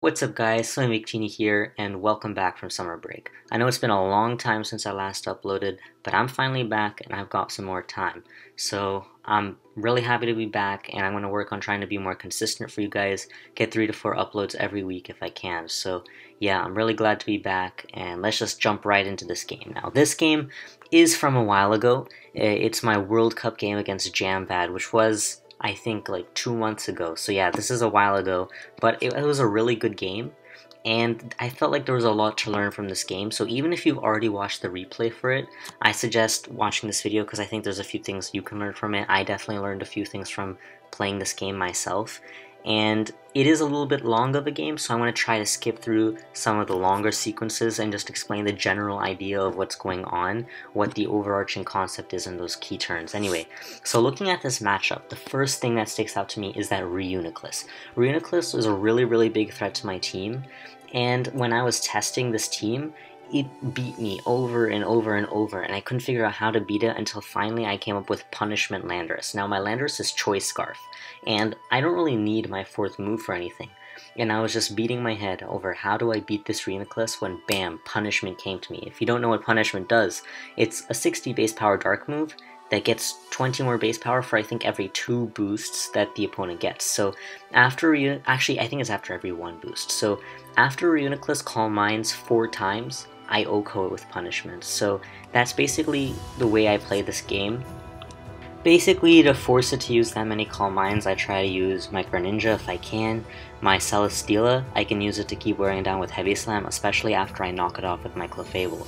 What's up guys, FlamingVictini here, and welcome back from summer break. I know it's been a long time since I last uploaded, but I'm finally back and I've got some more time. So I'm really happy to be back, and I'm going to work on trying to be more consistent for you guys, get 3 to 4 uploads every week if I can. So yeah, I'm really glad to be back, and let's just jump right into this game. Now this game is from a while ago. It's my World Cup game against Jamvad, which was I think like 2 months ago. So yeah, this is a while ago, but it was a really good game, and I felt like there was a lot to learn from this game. So even if you've already watched the replay for it, I suggest watching this video because I think there's a few things you can learn from it. I definitely learned a few things from playing this game myself, and it is a little bit long of a game, so I want to try to skip through some of the longer sequences and just explain the general idea of what's going on, what the overarching concept is in those key turns. Anyway, so looking at this matchup, the first thing that sticks out to me is that Reuniclus. Reuniclus was a really big threat to my team, and when I was testing this team, it beat me over and over and over, and I couldn't figure out how to beat it until finally I came up with Punishment Landorus. Now my Landorus is Choice Scarf, and I don't really need my 4th move for anything. And I was just beating my head over how do I beat this Reuniclus when bam, Punishment came to me. If you don't know what Punishment does, it's a 60 base power dark move that gets 20 more base power for I think every 2 boosts that the opponent gets. So after actually I think it's after every 1 boost. So after Reuniclus Calm Minds 4 times, I OHKO it with Punishment. So that's basically the way I play this game. Basically, to force it to use that many Calm Minds, I try to use Micro Ninja if I can. My Celesteela, I can use it to keep wearing down with Heavy Slam, especially after I knock it off with my Clefable.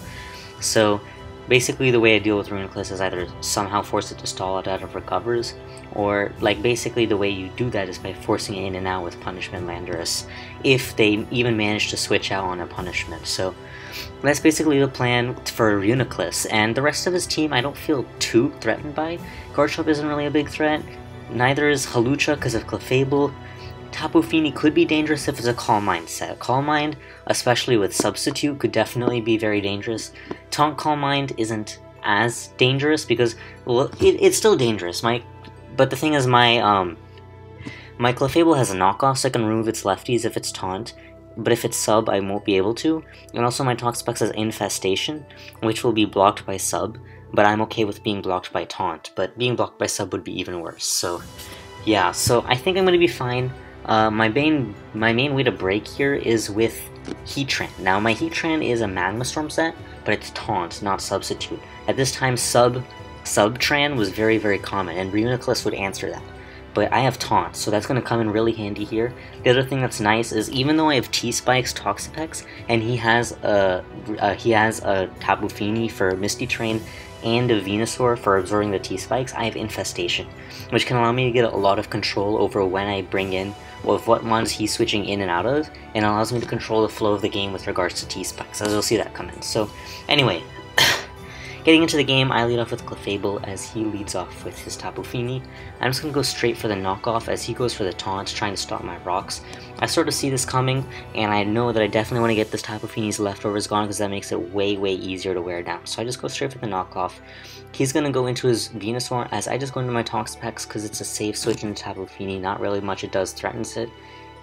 So basically the way I deal with Reuniclus is either somehow force it to stall it out of recovers, or like basically the way you do that is by forcing it in and out with Punishment Landorus, if they even manage to switch out on a punishment. So that's basically the plan for Reuniclus, and the rest of his team I don't feel too threatened by. Garchomp isn't really a big threat, neither is Hawlucha because of Clefable. Tapu Fini could be dangerous if it's a Calm Mind set. Calm Mind, especially with Substitute, could definitely be very dangerous. Taunt Calm Mind isn't as dangerous because, well, it's still dangerous. But the thing is, my Clefable has a knockoff, so I can remove its lefties if it's Taunt, but if it's Sub, I won't be able to. And also my Toxapex has Infestation, which will be blocked by Sub, but I'm okay with being blocked by Taunt, but being blocked by Sub would be even worse. So yeah, so I think I'm going to be fine. My main way to break here is with Heatran. Now my Heatran is a Magma Storm set, but it's Taunt, not Substitute. At this time, Subtran was very common, and Reuniclus would answer that. But I have Taunt, so that's going to come in really handy here. The other thing that's nice is even though I have T-Spike's Toxapex, and he has a Tapu Fini for Misty Train, and a Venusaur for absorbing the T-Spikes, I have Infestation, which can allow me to get a lot of control over when I bring in, or what ones he's switching in and out of, and allows me to control the flow of the game with regards to T-Spikes, as you'll see that come in. So anyway, getting into the game, I lead off with Clefable as he leads off with his Tapu Fini. I'm just going to go straight for the knockoff as he goes for the taunts, trying to stop my rocks. I sort of see this coming, and I know that I definitely want to get this Tapu Fini's leftovers gone because that makes it way easier to wear down. So I just go straight for the knockoff. He's going to go into his Venusaur as I just go into my Toxapex because it's a safe switch into Tapu Fini. Not really much it does threatens it.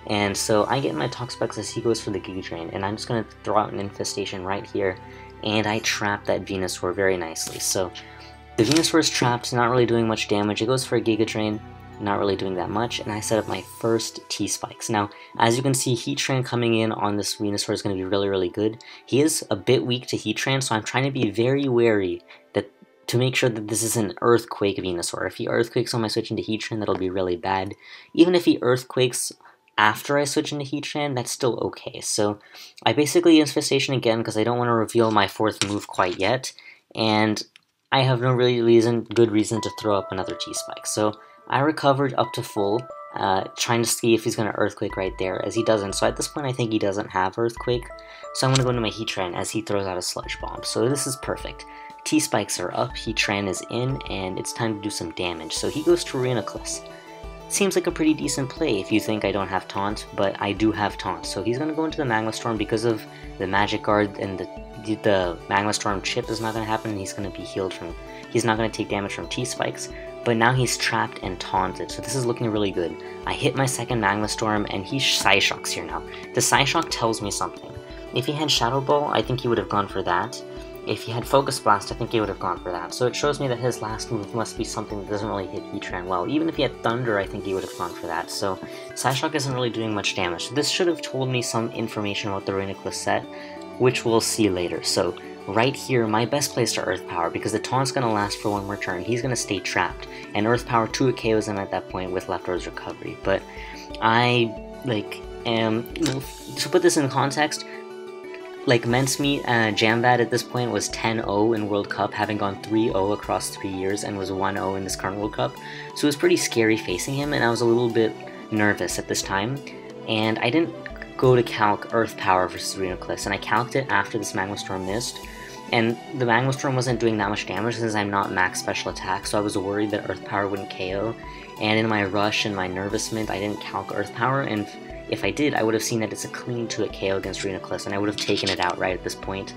And so I get my Toxapex as he goes for the Giga Drain, and I'm just going to throw out an Infestation right here. And I trap that Venusaur very nicely. So the Venusaur is trapped, not really doing much damage. It goes for a Giga Drain, not really doing that much, and I set up my first T-Spikes. Now, as you can see, Heatran coming in on this Venusaur is going to be really good. He is a bit weak to Heatran, so I'm trying to be very wary to make sure that this is an Earthquake Venusaur. If he Earthquakes on my switch into Heatran, that'll be really bad. Even if he Earthquakes after I switch into Heatran, that's still okay. So I basically Infestation again because I don't want to reveal my 4th move quite yet, and I have no good reason to throw up another T-Spike. So I recovered up to full, trying to see if he's going to Earthquake right there, as he doesn't. So at this point I think he doesn't have Earthquake, so I'm going to go into my Heatran as he throws out a Sludge Bomb. So this is perfect. T-Spikes are up, Heatran is in, and it's time to do some damage. So he goes to Reuniclus. Seems like a pretty decent play if you think I don't have Taunt, but I do have Taunt. So he's going to go into the Magma Storm because of the Magic Guard, and the Magma Storm chip is not going to happen, and he's going to be healed from... He's not going to take damage from T-Spikes, but now he's trapped and taunted, so this is looking really good. I hit my second Magma Storm, and he Psyshocks here now. The Psyshock tells me something. If he had Shadow Ball, I think he would have gone for that. If he had Focus Blast, I think he would have gone for that. So it shows me that his last move must be something that doesn't really hit Heatran well. Even if he had Thunder, I think he would have gone for that. So Psyshock isn't really doing much damage. So this should have told me some information about the Reuniclus set, which we'll see later. So right here, my best place to Earth Power, because the taunt's going to last for one more turn. He's going to stay trapped. And Earth Power 2 KOs him at that point with Leftover's Recovery. But I, to put this in context, Mincemeat, Jamvad at this point was 10-0 in World Cup, having gone 3-0 across 3 years, and was 1-0 in this current World Cup. So it was pretty scary facing him, and I was a little bit nervous at this time. And I didn't go to calc Earth Power versus Reuniclus, and I calced it after this Magma Storm missed. And the Magma Storm wasn't doing that much damage since I'm not max special attack, so I was worried that Earth Power wouldn't KO. And in my rush and my nervousment, I didn't calc Earth Power, and if I did, I would have seen that it's a clean 2-hit KO against Reuniclus, and I would have taken it out right at this point.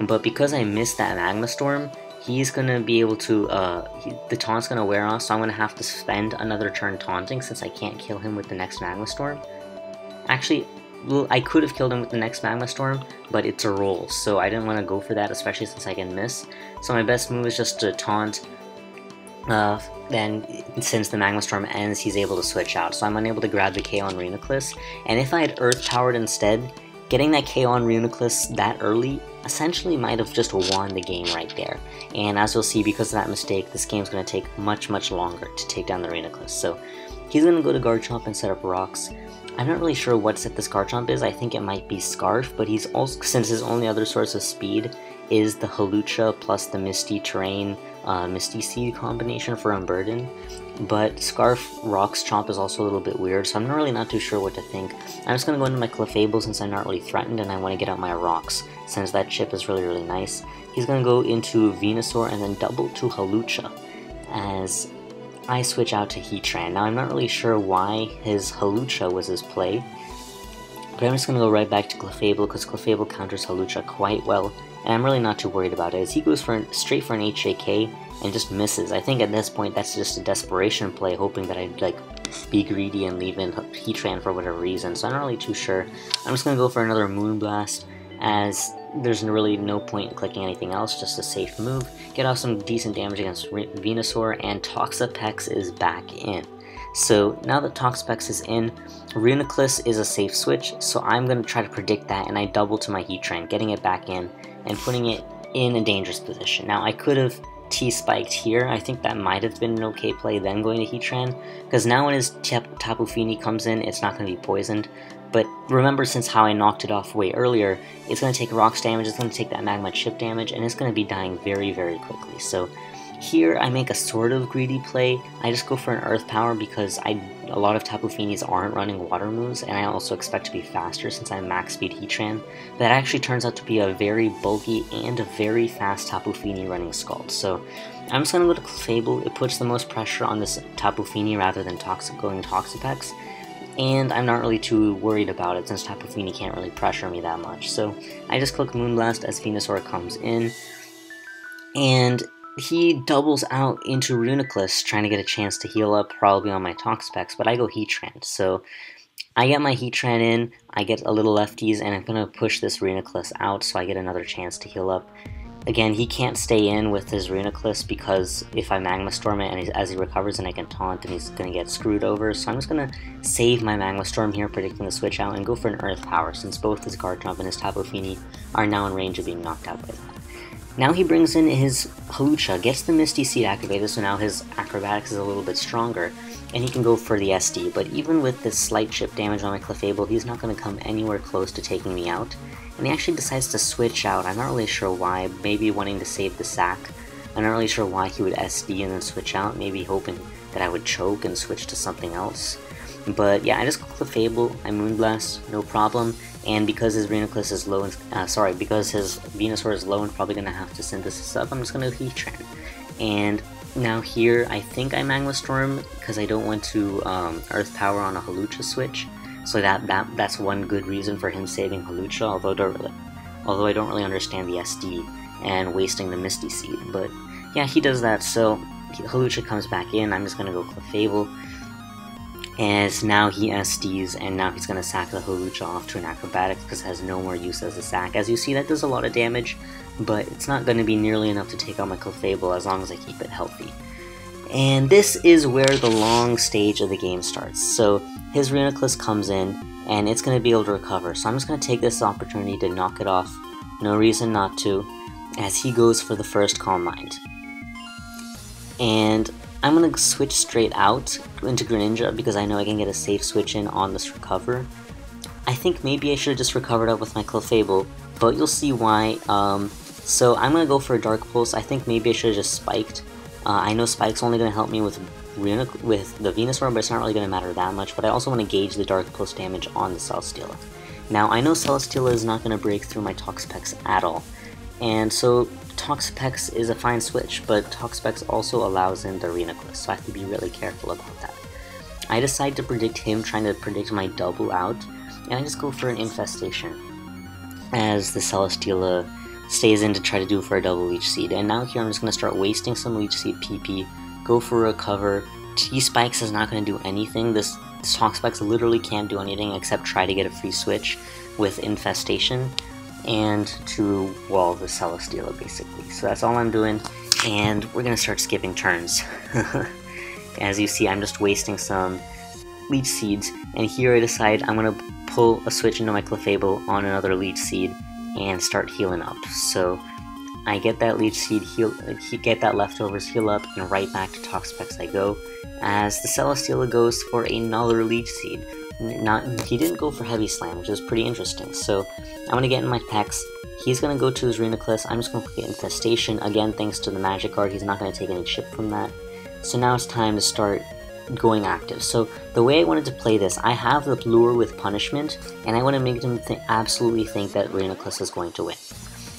But because I missed that Magma Storm, he's going to be able to, the taunt's going to wear off, so I'm going to have to spend another turn taunting since I can't kill him with the next Magma Storm. Actually, well, I could have killed him with the next Magma Storm, but it's a roll, so I didn't want to go for that, especially since I can miss. So my best move is just to taunt. Then since the Magma Storm ends, he's able to switch out, so I'm unable to grab the KO on Reuniclus. And if I had Earth Powered instead, getting that KO on Reuniclus that early essentially might have just won the game right there. And as you'll see, because of that mistake, this game's going to take much longer to take down the Reuniclus. So he's going to go to Garchomp and set up rocks. I'm not really sure what set this Garchomp is. I think it might be Scarf, but he's also, since his only other source of speed is the Hawlucha plus the Misty Terrain Misty Seed combination for Unburden, but Scarf Rocks Chomp is also a little bit weird, so I'm really not too sure what to think. I'm just going to go into my Clefable since I'm not really threatened and I want to get out my rocks, since that chip is really nice. He's going to go into Venusaur and then double to Hawlucha as I switch out to Heatran. Now I'm not really sure why his Hawlucha was his play, but I'm just going to go right back to Clefable because Clefable counters Hawlucha quite well, and I'm really not too worried about it as he goes straight for an HJK and just misses. I think at this point that's just a desperation play, hoping that I'd be greedy and leave in Heatran for whatever reason, so I'm not really too sure. I'm just going to go for another Moonblast as there's really no point in clicking anything else, just a safe move. Get off some decent damage against Venusaur, and Toxapex is back in. So now that Toxapex is in, Reuniclus is a safe switch, so I'm going to try to predict that, and I double to my Heatran, getting it back in and putting it in a dangerous position. Now I could have T-spiked here. I think that might have been an okay play, then going to Heatran, because now when his Tapu Fini comes in, it's not going to be poisoned. But remember, since how I knocked it off way earlier, it's going to take rocks damage, it's going to take that magma chip damage, and it's going to be dying very quickly. So here I make a sort of greedy play. I just go for an Earth Power because a lot of Tapu Finis aren't running water moves, and I also expect to be faster since I'm max speed Heatran. But that actually turns out to be a very bulky and a very fast Tapu Fini running Scald. So I'm just going to go to Clefable. It puts the most pressure on this Tapu Fini rather than going Toxapex. And I'm not really too worried about it since Tapu Fini can't really pressure me that much. So I just click Moonblast as Venusaur comes in, and he doubles out into Reuniclus, trying to get a chance to heal up, probably on my Toxapex, but I go Heatran. So I get my Heatran in, I get a little lefties, and I'm going to push this Reuniclus out so I get another chance to heal up. Again, he can't stay in with his Reuniclus because if I Magma Storm it and as he recovers, then I can taunt and he's going to get screwed over. So I'm just going to save my Magma Storm here, predicting the switch out, and go for an Earth Power since both his Garchomp and his Tapu Fini are now in range of being knocked out by that. Now he brings in his Hawlucha, gets the Misty Seed activated, so now his Acrobatics is a little bit stronger, and he can go for the SD, but even with this slight chip damage on my Clefable, he's not going to come anywhere close to taking me out. And he actually decides to switch out. I'm not really sure why, maybe wanting to save the sack. I'm not really sure why he would SD and then switch out, maybe hoping that I would choke and switch to something else. But yeah, I just click Clefable, I Moonblast, no problem. And because his Reuniclus is low, because his Venusaur is low and probably going to have to synthesis up, I'm just going to Heatran. And now here, I think I Magma Storm because I don't want to Earth Power on a Hawlucha switch. So that's one good reason for him saving Hawlucha, although I don't really understand the SD and wasting the Misty Seed. But yeah, he does that, so Hawlucha comes back in. I'm just gonna go Clefable, as now he SDs, and now he's gonna sack the Hawlucha off to an Acrobatics because it has no more use as a sack. As you see, that does a lot of damage, but it's not gonna be nearly enough to take out my Clefable as long as I keep it healthy. And this is where the long stage of the game starts. So his Reuniclus comes in, and it's going to be able to recover. So I'm just going to take this opportunity to knock it off. No reason not to, as he goes for the first Calm Mind. And I'm going to switch straight out into Greninja because I know I can get a safe switch in on this recover. I think maybe I should have just recovered up with my Clefable, but you'll see why. So I'm going to go for a Dark Pulse. I think maybe I should have just Spiked. I know Spike's only going to help me with the Venusaur, but it's not really going to matter that much, but I also want to gauge the Dark Pulse damage on the Celesteela. Now, I know Celesteela is not going to break through my Toxapex at all, and so Toxapex is a fine switch, but Toxapex also allows in the Reuniclus, so I have to be really careful about that. I decide to predict him, trying to predict my double out, and I just go for an Infestation, as the Celesteela stays in to try to do for a double Leech Seed. And now here I'm just going to start wasting some Leech Seed PP, go for a recover. T-Spikes is not going to do anything. This Toxapex literally can't do anything except try to get a free switch with Infestation and to wall the Celesteela basically. So that's all I'm doing, and we're going to start skipping turns. As you see, I'm just wasting some Leech Seeds, and here I decide I'm going to pull a switch into my Clefable on another Leech Seed and start healing up. So I get that Leech Seed, get that leftovers, heal up, and right back to Toxapex I go, as the Celesteela goes for another Leech Seed. He didn't go for Heavy Slam, which is pretty interesting. So I'm going to get in my Pex, he's going to go to his Reuniclus, I'm just going to get Infestation, again thanks to the Magic Guard, he's not going to take any chip from that. So now it's time to start going active. So the way I wanted to play this, I have the lure with Punishment, and I want to make them absolutely think that Reuniclus is going to win.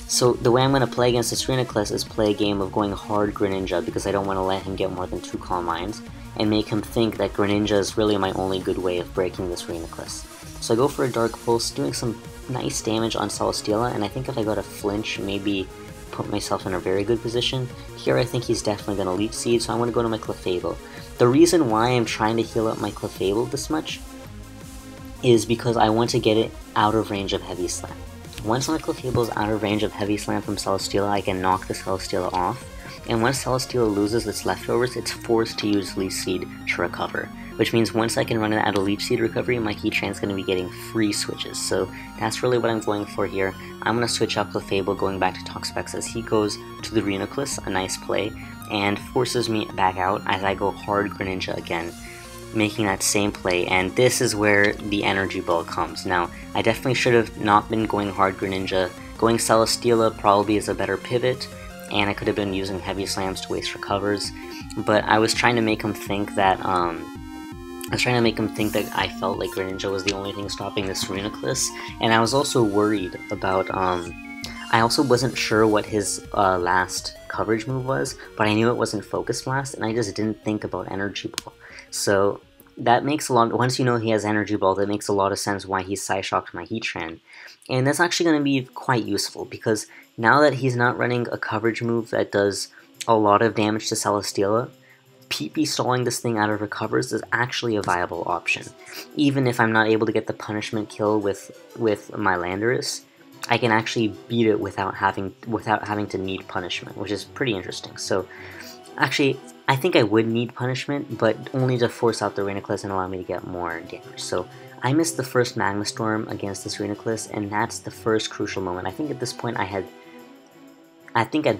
So the way I'm going to play against this Reuniclus is play a game of going hard Greninja, because I don't want to let him get more than 2 Calm Minds, and make him think that Greninja is really my only good way of breaking this Reuniclus. So I go for a Dark Pulse, doing some nice damage on Celesteela, and I think if I got a flinch, maybe put myself in a very good position. Here I think he's definitely going to Leech Seed, so I'm going to go to my Clefable. The reason why I'm trying to heal up my Clefable this much is because I want to get it out of range of Heavy Slam. Once my Clefable is out of range of Heavy Slam from Celesteela, I can knock the Celesteela off, and once Celesteela loses its leftovers, it's forced to use Leech Seed to recover, which means once I can run it out of Leech Seed recovery, my Heatran's going to be getting free switches, so that's really what I'm going for here. I'm going to switch up Clefable, going back to Toxapex as he goes to the Reuniclus, a nice play, and forces me back out as I go hard Greninja again, making that same play, and this is where the Energy Ball comes. Now, I definitely should have not been going hard Greninja. Going Celesteela probably is a better pivot, and I could have been using Heavy Slams to waste recovers, but I was trying to make him think that, I felt like Greninja was the only thing stopping this Reuniclus, and I was also worried about, I also wasn't sure what his last coverage move was, but I knew it wasn't Focus Blast, and I just didn't think about Energy Ball. So that makes a lot, once you know he has Energy Ball, that makes a lot of sense why he Psyshocked my Heatran. And that's actually going to be quite useful, because now that he's not running a coverage move that does a lot of damage to Celesteela, PP stalling this thing out of recovers is actually a viable option. Even if I'm not able to get the punishment kill with my Landorus, I can actually beat it without having to need punishment, which is pretty interesting. So actually, I think I would need punishment, but only to force out the Reuniclus and allow me to get more damage. So I missed the first Magma Storm against this Reuniclus, and that's the first crucial moment. I think at this point at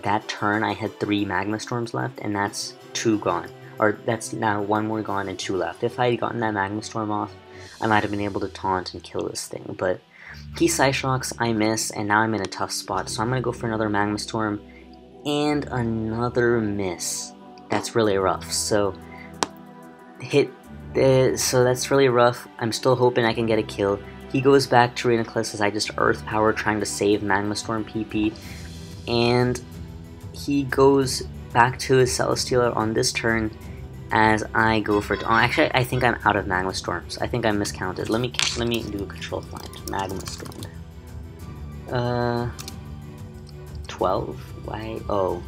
that turn I had 3 Magma Storms left, and that's 2 gone. Or that's now 1 more gone and 2 left. If I had gotten that Magma Storm off, I might have been able to taunt and kill this thing, but he Psyshocks, I miss, and now I'm in a tough spot. So I'm going to go for another Magma Storm, and another miss. That's really rough. So that's really rough. I'm still hoping I can get a kill. He goes back to Reuniclus as I just Earth Power trying to save Magma Storm PP, and he goes back to his Celesteela on this turn as I go for it. Oh, actually, I think I'm out of Magma Storms. I think I miscounted. Let me do a Control Find. Magma Storm. 12? Why? Oh.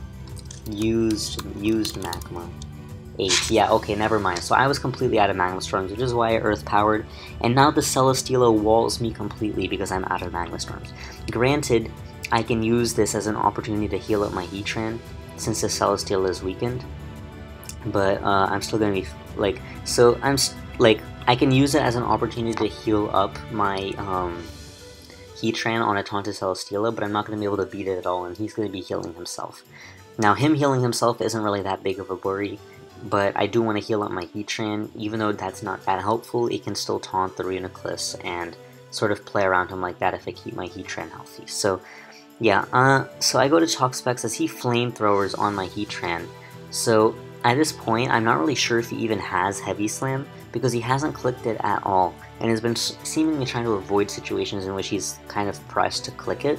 used magma. 8. Yeah, okay, never mind. So I was completely out of magma storms, which is why I earth powered, and now the Celesteela walls me completely because I'm out of magma storms. Granted, I can use this as an opportunity to heal up my Heatran since the Celesteela is weakened, but I'm still gonna be like, so I'm like, I can use it as an opportunity to heal up my Heatran on a taunted Celesteela, but I'm not gonna be able to beat it at all, and he's gonna be healing himself. Now, him healing himself isn't really that big of a worry, but I do want to heal up my Heatran. Even though that's not that helpful, it can still taunt the Reuniclus and sort of play around him like that if I keep my Heatran healthy. So, yeah, so I go to Chalk Specs as he flamethrowers on my Heatran. So, at this point, I'm not really sure if he even has Heavy Slam, because he hasn't clicked it at all, and has been seemingly trying to avoid situations in which he's kind of pressed to click it.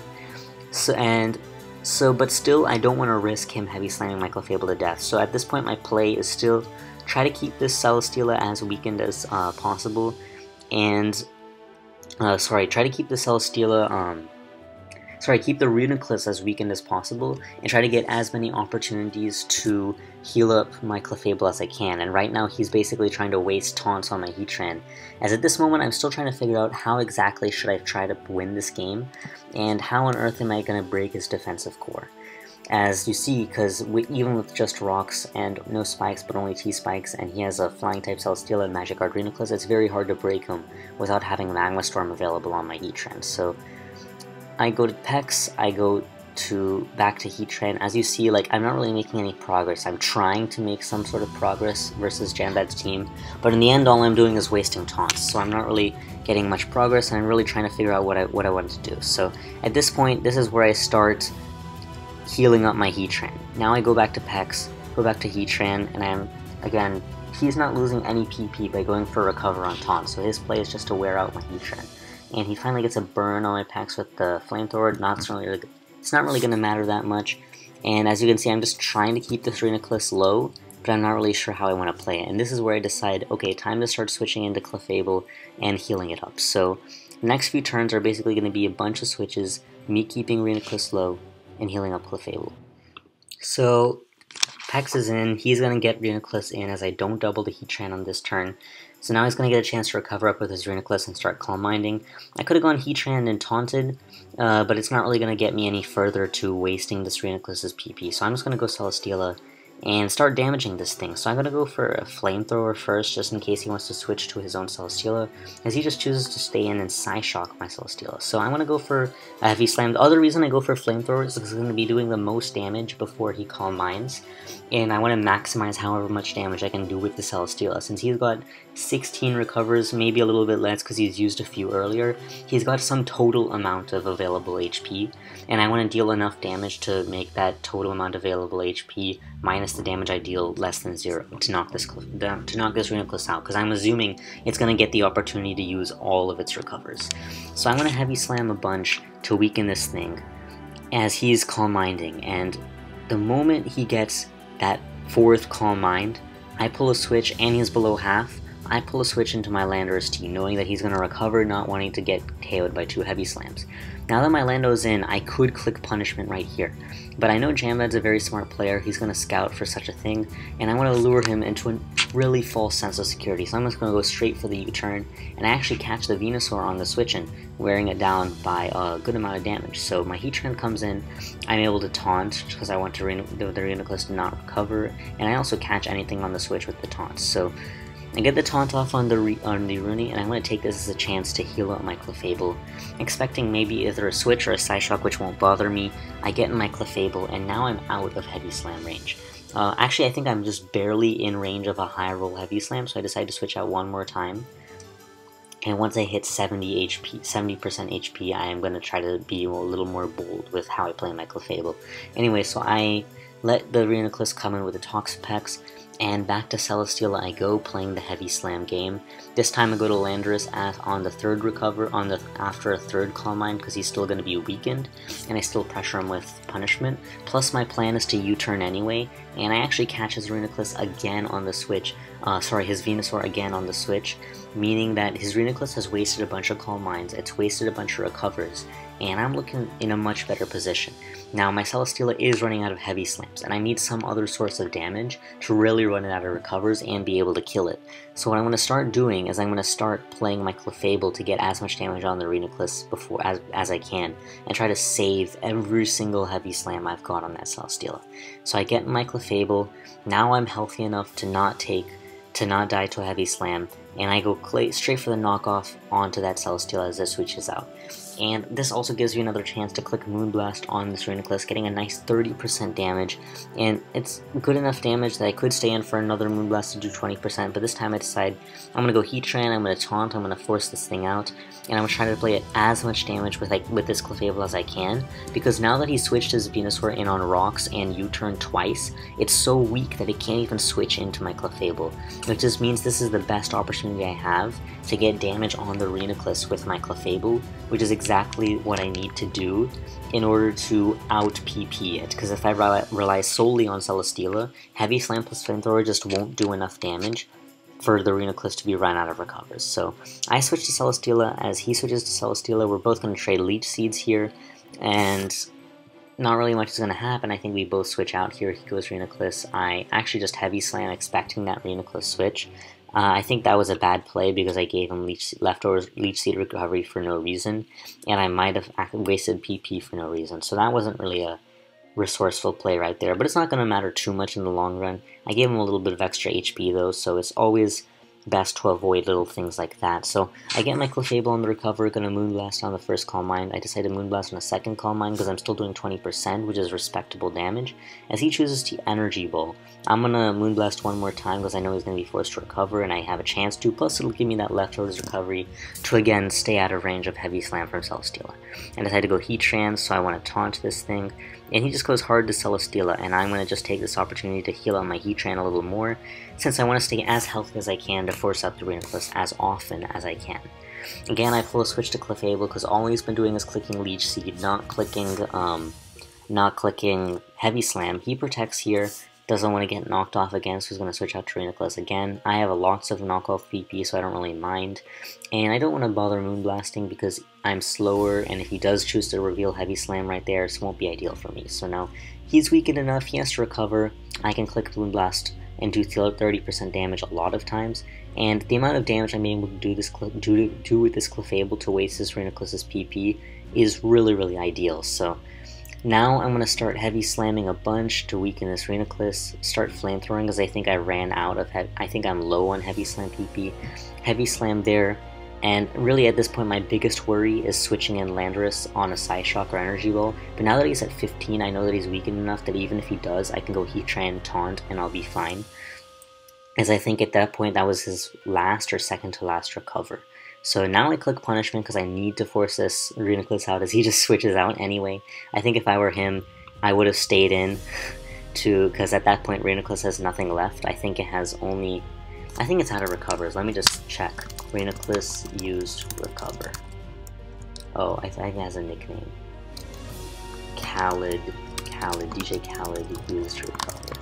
But still, I don't want to risk him Heavy Slamming my Clefable to death. So at this point, my play is still try to keep this Celesteela as weakened as possible, and try to keep the Celesteela, keep the Reuniclus as weakened as possible, and try to get as many opportunities to heal up my Clefable as I can. And right now, he's basically trying to waste taunts on my Heatran, as at this moment, I'm still trying to figure out how exactly should I try to win this game, and how on earth am I going to break his defensive core. As you see, because even with just rocks and no spikes but only T-spikes, and he has a flying type Celesteela and Magic Guard Reuniclus, it's very hard to break him without having Magma Storm available on my Heatran. So I go to Pex, I go back to Heatran. As you see, like, I'm not really making any progress. I'm trying to make some sort of progress versus Jamvad's team, but in the end all I'm doing is wasting taunts, so I'm not really getting much progress, and I'm really trying to figure out what I want to do. So at this point, this is where I start healing up my Heatran. Now I go back to Pex, go back to Heatran, and again, he's not losing any PP by going for Recover on taunt, so his play is just to wear out my Heatran. And he finally gets a burn on my Pex with the Flamethrower. It's not really going to matter that much, and as you can see, I'm just trying to keep this Reuniclus low, but I'm not really sure how I want to play it, and this is where I decide, okay, time to start switching into Clefable and healing it up. So the next few turns are basically going to be a bunch of switches, me keeping Reuniclus low and healing up Clefable. So Pex is in, he's going to get Reuniclus in as I don't double the Heatran on this turn. So now he's going to get a chance to recover up with his Reuniclus and start Calm Minding. I could have gone Heatran and taunted, but it's not really going to get me any further to wasting this Reuniclus's PP. So I'm just going to go Celesteela and start damaging this thing. So I'm going to go for a Flamethrower first, just in case he wants to switch to his own Celesteela, as he just chooses to stay in and Psyshock my Celesteela. So I'm going to go for a Heavy Slam. The other reason I go for Flamethrower is because he's going to be doing the most damage before he Calm Minds, and I want to maximize however much damage I can do with the Celesteela. Since he's got 16 recovers, maybe a little bit less because he's used a few earlier, he's got some total amount of available HP, and I want to deal enough damage to make that total amount of available HP minus the damage I deal less than 0 to knock this Reuniclus out, because I'm assuming it's going to get the opportunity to use all of its recovers. So I'm going to Heavy Slam a bunch to weaken this thing as he's Calm Minding, and the moment he gets that 4th Calm Mind, I pull a switch, and he's below half. I pull a switch into my Landorus team, knowing that he's going to recover, not wanting to get KO'd by 2 Heavy Slams. Now that my Lando's in, I could click Punishment right here, but I know Jamvad's a very smart player. He's going to scout for such a thing, and I want to lure him into a really false sense of security, so I'm just going to go straight for the U-turn, and I actually catch the Venusaur on the switch-in, wearing it down by a good amount of damage. So my Heatran comes in, I'm able to taunt, because I want the Reuniclus to not recover, and I also catch anything on the switch with the taunts. So I get the taunt off on the Rooney, and I'm going to take this as a chance to heal up my Clefable, expecting maybe either a switch or a Psyshock, which won't bother me. I get in my Clefable, and now I'm out of Heavy Slam range. Actually, I think I'm just barely in range of a high roll Heavy Slam, so I decide to switch out one more time. And once I hit 70% HP, I am going to try to be a little more bold with how I play my Clefable. Anyway, so I let the Reuniclus come in with the Toxapex, and back to Celesteela I go, playing the Heavy Slam game, This time I go to Landorus on the third recover, after a third Calm Mind, because he's still going to be weakened, and I still pressure him with Punishment. Plus my plan is to U-turn anyway, and I actually catch his Reuniclus again on the switch, his Venusaur again on the switch, meaning that his Reuniclus has wasted a bunch of Calm Minds, it's wasted a bunch of recovers, and I'm looking in a much better position. Now my Celesteela is running out of Heavy Slams, and I need some other source of damage to really run it out of recovers and be able to kill it. So what I'm going to start doing is I'm going to start playing my Clefable to get as much damage on the Reuniclus as I can, and try to save every single Heavy Slam I've got on that Celesteela. So I get my Clefable, now I'm healthy enough to not die to a Heavy Slam, and I go straight for the knockoff onto that Celesteela as it switches out. And this also gives you another chance to click Moonblast on this Reuniclus, getting a nice 30% damage, and it's good enough damage that I could stay in for another Moonblast to do 20%, but this time I decide I'm going to go Heatran, I'm going to Taunt, I'm going to force this thing out, and I'm going to try to play it as much damage with this Clefable as I can, because now that he switched his Venusaur in on Rocks and U-turn twice, it's so weak that it can't even switch into my Clefable, which just means this is the best opportunity I have to get damage on the Reuniclus with my Clefable, which is exactly what I need to do in order to out-PP it, because if I rely solely on Celesteela, Heavy Slam plus Flamethrower just won't do enough damage for the Reuniclus to be run out of recovers. So I switch to Celesteela, as he switches to Celesteela, we're both going to trade Leech Seeds here, and not really much is going to happen. I think we both switch out here. He goes Reuniclus. I actually just Heavy Slam expecting that Reuniclus switch. I think that was a bad play because I gave him leftover Leech Seed recovery for no reason, and I might have wasted PP for no reason. So that wasn't really a resourceful play right there, but it's not going to matter too much in the long run. I gave him a little bit of extra HP though, so it's always best to avoid little things like that. So I get my Clefable on the recover, gonna Moonblast on the first Calm Mind. I decide to Moonblast on the second Calm Mind because I'm still doing 20%, which is respectable damage. As he chooses to Energy Ball, I'm gonna Moonblast one more time because I know he's gonna be forced to recover and I have a chance to, plus it'll give me that leftovers recovery to again stay out of range of Heavy Slam from Celesteela. I decide to go Heatran, so I want to taunt this thing, and he just goes hard to Celesteela, and I'm going to just take this opportunity to heal out my Heatran a little more, since I want to stay as healthy as I can to force out the Reuniclus as often as I can. Again, I full switch to Clefable because all he's been doing is clicking Leech Seed, not clicking Heavy Slam. He protects here, doesn't want to get knocked off again, so he's going to switch out to Reuniclus again. I have lots of knockoff PP, so I don't really mind. And I don't want to bother Moonblasting because I'm slower, and if he does choose to reveal Heavy Slam right there, it won't be ideal for me. So now he's weakened enough, he has to recover. I can click Moonblast and do 30% damage a lot of times. And the amount of damage I'm able to do with this Clefable to waste this Reuniclus's PP is really, really ideal. So now I'm going to start Heavy Slamming a bunch to weaken this Reuniclus, start Flamethrowing because I think I ran out of, I think I'm low on Heavy Slam PP, Heavy Slam there, and really at this point my biggest worry is switching in Landorus on a Psyshock or Energy Ball, but now that he's at 15 I know that he's weakened enough that even if he does I can go Heatran, Taunt, and I'll be fine, as I think at that point that was his last or second to last recover. So now I click Punishment because I need to force this Reuniclus out as he just switches out anyway. I think if I were him, I would have stayed in because at that point Reuniclus has nothing left. I think it's out of recovers. Let me just check. Reuniclus used recover. Oh, I think it has a nickname. Khaled, DJ Khaled used recover.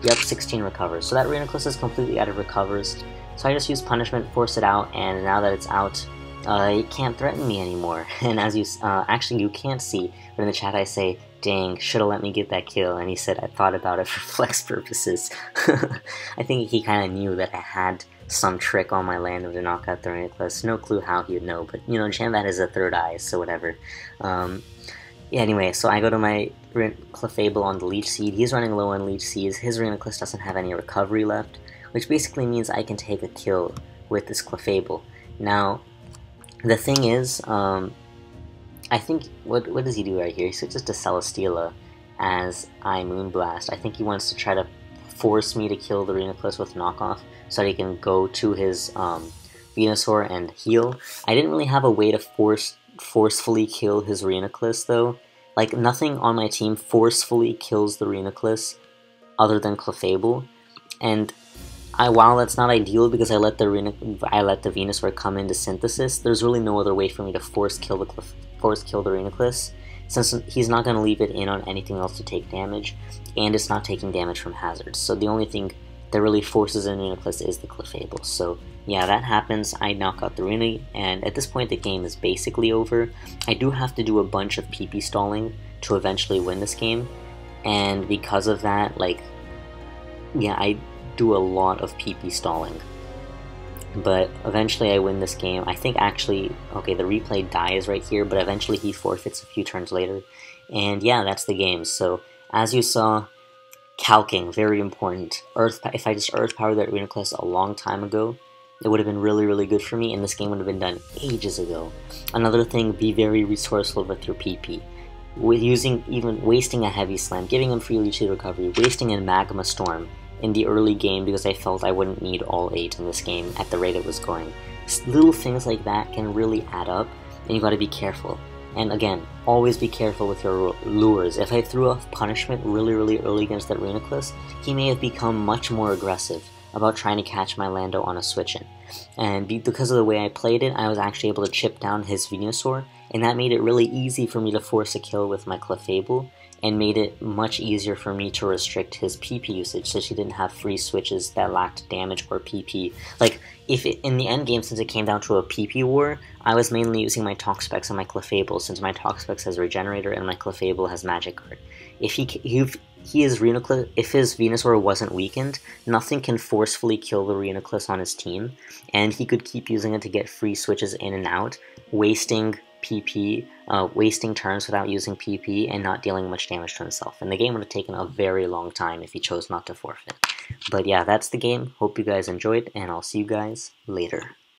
Yep, 16 recovers. So that Reuniclus is completely out of recovers. So I just use Punishment, force it out, and now that it's out, it can't threaten me anymore. And as you, actually you can't see, but in the chat I say, dang, should've let me get that kill, and he said I thought about it for flex purposes. I think he kind of knew that I had some trick on my land to knock out the Reuniclus. No clue how he would know, but you know, Jamvad is a third eye, so whatever. Yeah, anyway, so I go to my Clefable on the Leech Seed. He's running low on Leech Seeds. His Reuniclus doesn't have any recovery left, which basically means I can take a kill with this Clefable. Now, the thing is, I think, what does he do right here? He switches to Celesteela as I Moonblast. I think he wants to try to force me to kill the Reuniclus with knockoff so that he can go to his Venusaur and heal. I didn't really have a way to forcefully kill his Reuniclus though. Like, nothing on my team forcefully kills the Reuniclus other than Clefable, and while that's not ideal because I let the Venusaur come into Synthesis, there's really no other way for me to force kill the Reuniclus, since he's not going to leave it in on anything else to take damage, and it's not taking damage from hazards. So the only thing that really forces in Reuniclus is the Clefable. So yeah, that happens. I knock out the Runi, and at this point the game is basically over. I do have to do a bunch of PP stalling to eventually win this game, and because of that, like, yeah, I do a lot of PP stalling. But eventually I win this game. I think actually, okay, the replay dies right here, but eventually he forfeits a few turns later. And yeah, that's the game. So, as you saw, calking, very important. If I just Earth Powered that Reuniclus a long time ago, it would have been really, really good for me, and this game would have been done ages ago. Another thing, be very resourceful with your PP. With wasting a Heavy Slam, giving him free leech recovery, wasting a Magma Storm in the early game because I felt I wouldn't need all 8 in this game at the rate it was going. Little things like that can really add up, and you gotta be careful. And again, always be careful with your lures. If I threw off Punishment really, really early against that Reuniclus, he may have become much more aggressive about trying to catch my Lando on a switch-in. And because of the way I played it, I was actually able to chip down his Venusaur, and that made it really easy for me to force a kill with my Clefable, and made it much easier for me to restrict his PP usage, so he didn't have free switches that lacked damage or PP. Like, in the end game, since it came down to a PP war, I was mainly using my Toxapex on my Clefable, since my Toxapex has Regenerator and my Clefable has Magic Guard. If his Venusaur wasn't weakened, nothing can forcefully kill the Reuniclus on his team, and he could keep using it to get free switches in and out, wasting PP, wasting turns without using PP, and not dealing much damage to himself. And the game would have taken a very long time if he chose not to forfeit. But yeah, that's the game. Hope you guys enjoyed, and I'll see you guys later.